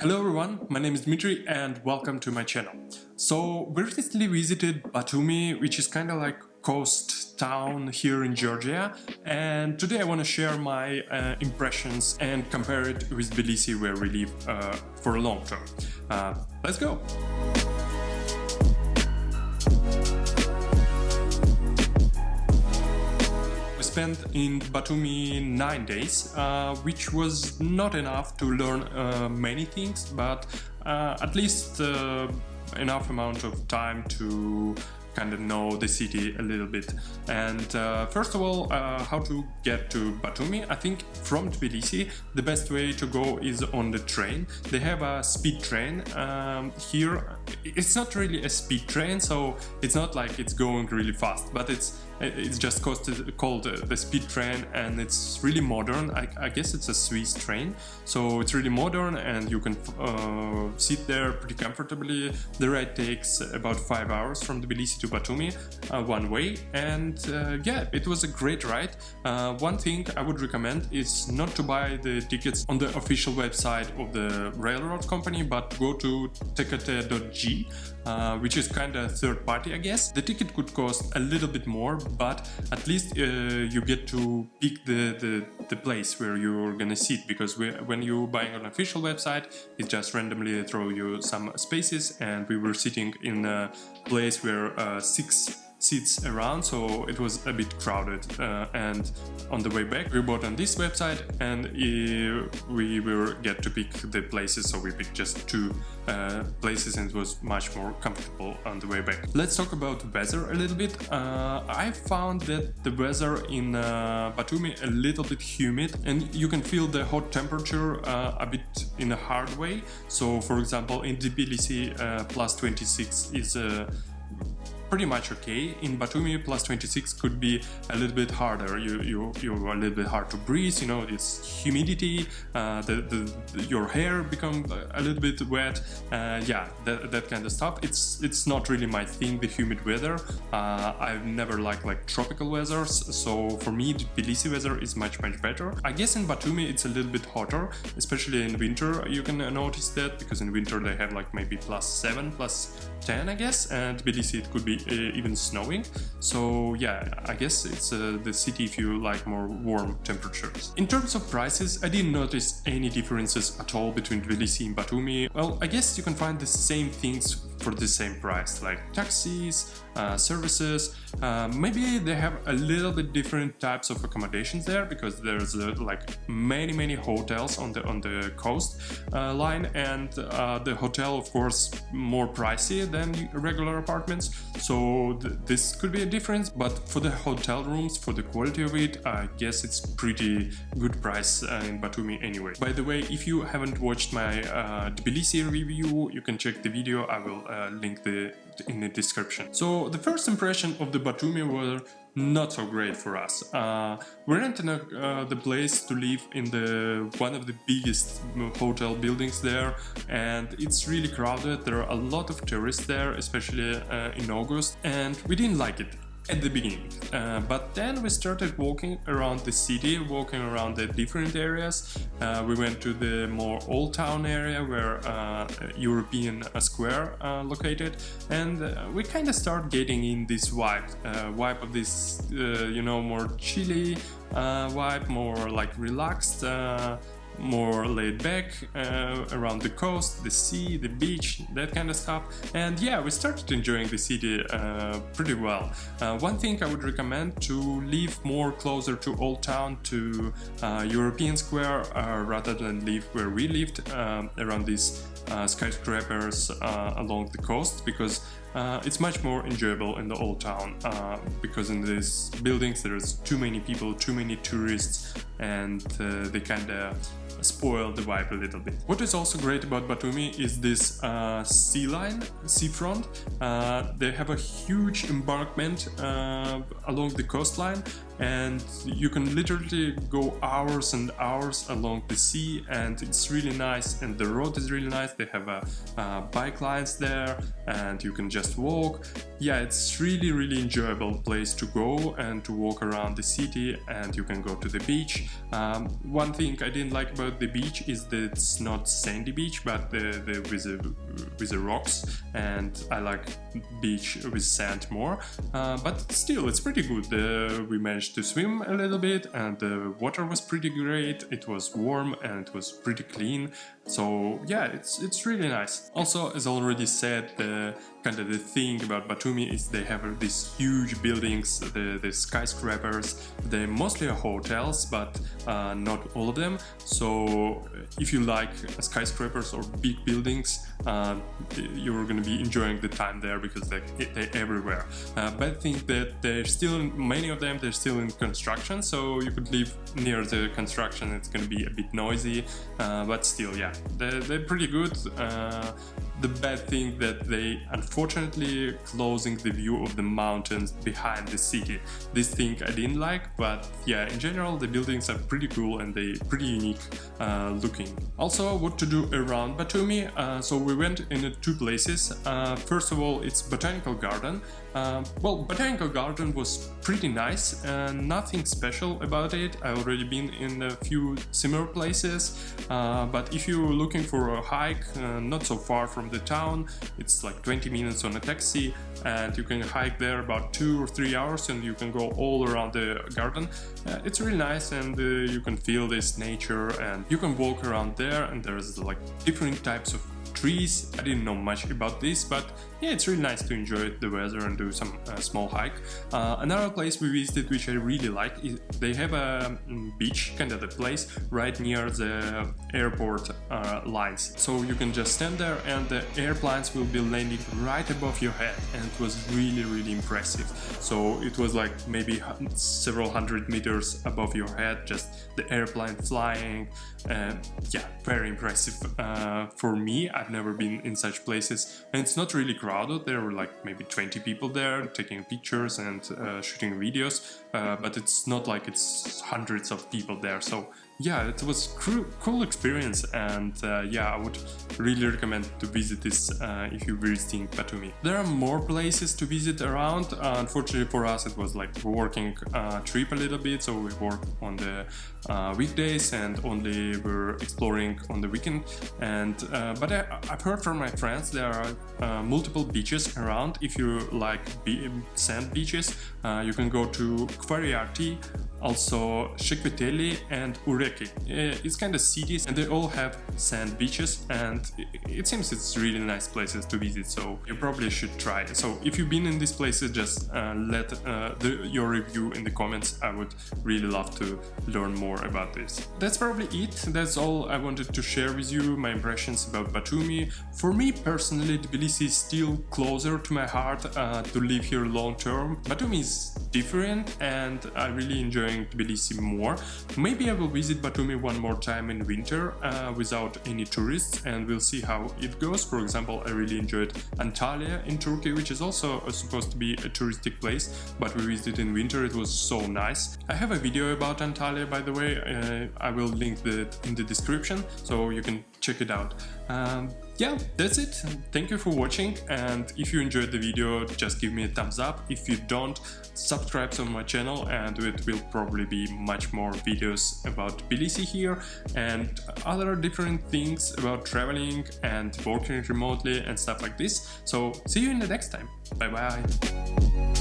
Hello everyone, my name is Dmitry and welcome to my channel. So we recently visited Batumi, which is kind of like coast town here in Georgia, and today I want to share my impressions and compare it with Tbilisi, where we live for a long term. Let's go! Spent in Batumi 9 days, which was not enough to learn many things, but at least enough amount of time to kind of know the city a little bit. And first of all, how to get to Batumi? I think from Tbilisi the best way to go is on the train. They have a speed train here. It's not really a speed train, so it's not like it's going really fast, but it's just called the speed train, and it's really modern. I guess it's a Swiss train, so it's really modern and you can sit there pretty comfortably. The ride takes about 5 hours from Tbilisi to Batumi one way, and yeah, it was a great ride. One thing I would recommend is not to buy the tickets on the official website of the railroad company, but go to tekate.g, which is kind of third party, I guess. The ticket could cost a little bit more, but at least you get to pick the place where you're gonna sit, because when you're buying on an official website, it just randomly throw you some spaces, and we were sitting in a place where 6 seats around, so it was a bit crowded, and on the way back we bought on this website, and we will get to pick the places, so we picked just 2 places, and it was much more comfortable on the way back. Let's talk about weather a little bit. I found that the weather in Batumi a little bit humid, and you can feel the hot temperature a bit in a hard way. So for example, in Tbilisi plus 26 is pretty much okay. In Batumi, plus 26 could be a little bit harder. You're a little bit hard to breathe. You know, it's humidity. Your hair become a little bit wet. Yeah, that kind of stuff. It's not really my thing, the humid weather. I've never liked like tropical weathers. So for me, the Tbilisi weather is much better. I guess in Batumi it's a little bit hotter, especially in winter. You can notice that, because in winter they have like maybe plus 7, plus 10, I guess, and Tbilisi it could be even snowing. So yeah, I guess it's the city if you like more warm temperatures. In terms of prices, I didn't notice any differences at all between Tbilisi and Batumi. Well, I guess you can find the same things for the same price, like taxis, services. Maybe they have a little bit different types of accommodations there, because there's like many hotels on the coast line, and the hotel of course more pricey than regular apartments, so this could be a difference. But for the hotel rooms, for the quality of it, I guess it's pretty good price in Batumi anyway. By the way, if you haven't watched my Tbilisi review, you can check the video. I will link in the description. So the first impression of the Batumi were not so great for us. We rented the place to live in one of the biggest hotel buildings there, and it's really crowded. There are a lot of tourists there, especially in August, and we didn't like it at the beginning, but then we started walking around the city, walking around the different areas. We went to the more old town area where European Square located, and we kind of start getting in this vibe of this you know, more chilly vibe, more like relaxed, more laid back, around the coast, the sea, the beach, that kind of stuff. And yeah, we started enjoying the city pretty well. One thing I would recommend, to live more closer to Old Town, to European Square, rather than live where we lived, around these skyscrapers along the coast, because it's much more enjoyable in the Old Town, because in these buildings there's too many people, too many tourists, and they kind of spoil the vibe a little bit. What is also great about Batumi is this seafront. They have a huge embankment along the coastline, and you can literally go hours and hours along the sea, and it's really nice, and the road is really nice. They have bike lanes there, and you can just walk. Yeah, it's really enjoyable place to go and to walk around the city, and you can go to the beach. One thing I didn't like about about the beach is that it's not sandy beach, but with the rocks, and I like beach with sand more. But still, it's pretty good. We managed to swim a little bit, and the water was pretty great. It was warm and it was pretty clean. So yeah, it's really nice. Also, as already said, the thing about Batumi is they have these huge buildings, the skyscrapers. They're mostly hotels, but not all of them. So if you like skyscrapers or big buildings, you're gonna be enjoying the time there because they're everywhere. Bad thing that many of them they're still in construction, so you could live near the construction. It's gonna be a bit noisy, but still, yeah, they're pretty good. The bad thing that they unfortunately closing the view of the mountains behind the city. This thing I didn't like, but yeah, in general the buildings are pretty cool and they pretty unique looking. Also, what to do around Batumi? So we went in two places. First of all, it's Botanical Garden. Well, Botanical Garden was pretty nice, nothing special about it. I've already been in a few similar places, but if you're looking for a hike, not so far from the town, it's like 20 minutes on a taxi, and you can hike there about 2 or 3 hours, and you can go all around the garden. It's really nice, and you can feel this nature, and you can walk around there, and there's like different types of trees. I didn't know much about this, but yeah, it's really nice to enjoy the weather and do some small hike. Another place we visited which I really like is they have a beach, kind of the place right near the airport lines. So you can just stand there and the airplanes will be landing right above your head, and it was really impressive. So it was like maybe several hundred meters above your head, just the airplane flying. Yeah, very impressive for me. I've never been in such places, and it's not really crowded. There were like maybe 20 people there taking pictures and shooting videos, but it's not like it's hundreds of people there. So yeah, it was cool experience, and yeah, I would really recommend to visit this if you're visiting Batumi. There are more places to visit around. Unfortunately for us, it was like a working trip a little bit, so we work on the weekdays and only were exploring on the weekend. And but I've heard from my friends there are multiple beaches around. If you like sand beaches, you can go to Kvariarti, also Shekveteli and Ureki. It's kind of cities, and they all have sand beaches, and it seems it's really nice places to visit, so you probably should try it. So if you've been in these places, just let your review in the comments. I would really love to learn more about this. That's probably it. That's all I wanted to share with you, my impressions about Batumi. For me personally, Tbilisi is still closer to my heart to live here long term. Batumi is different, and I really enjoy Tbilisi more. Maybe I will visit Batumi one more time in winter without any tourists, and we'll see how it goes. For example, I really enjoyed Antalya in Turkey, which is also supposed to be a touristic place, but we visited in winter. It was so nice. I have a video about Antalya, by the way. I will link that in the description, so you can check it out. Yeah, that's it. Thank you for watching, and if you enjoyed the video, just give me a thumbs up. If you don't, subscribe to my channel, and it will probably be much more videos about Tbilisi here and other different things about traveling and working remotely and stuff like this. So see you in the next time. Bye bye.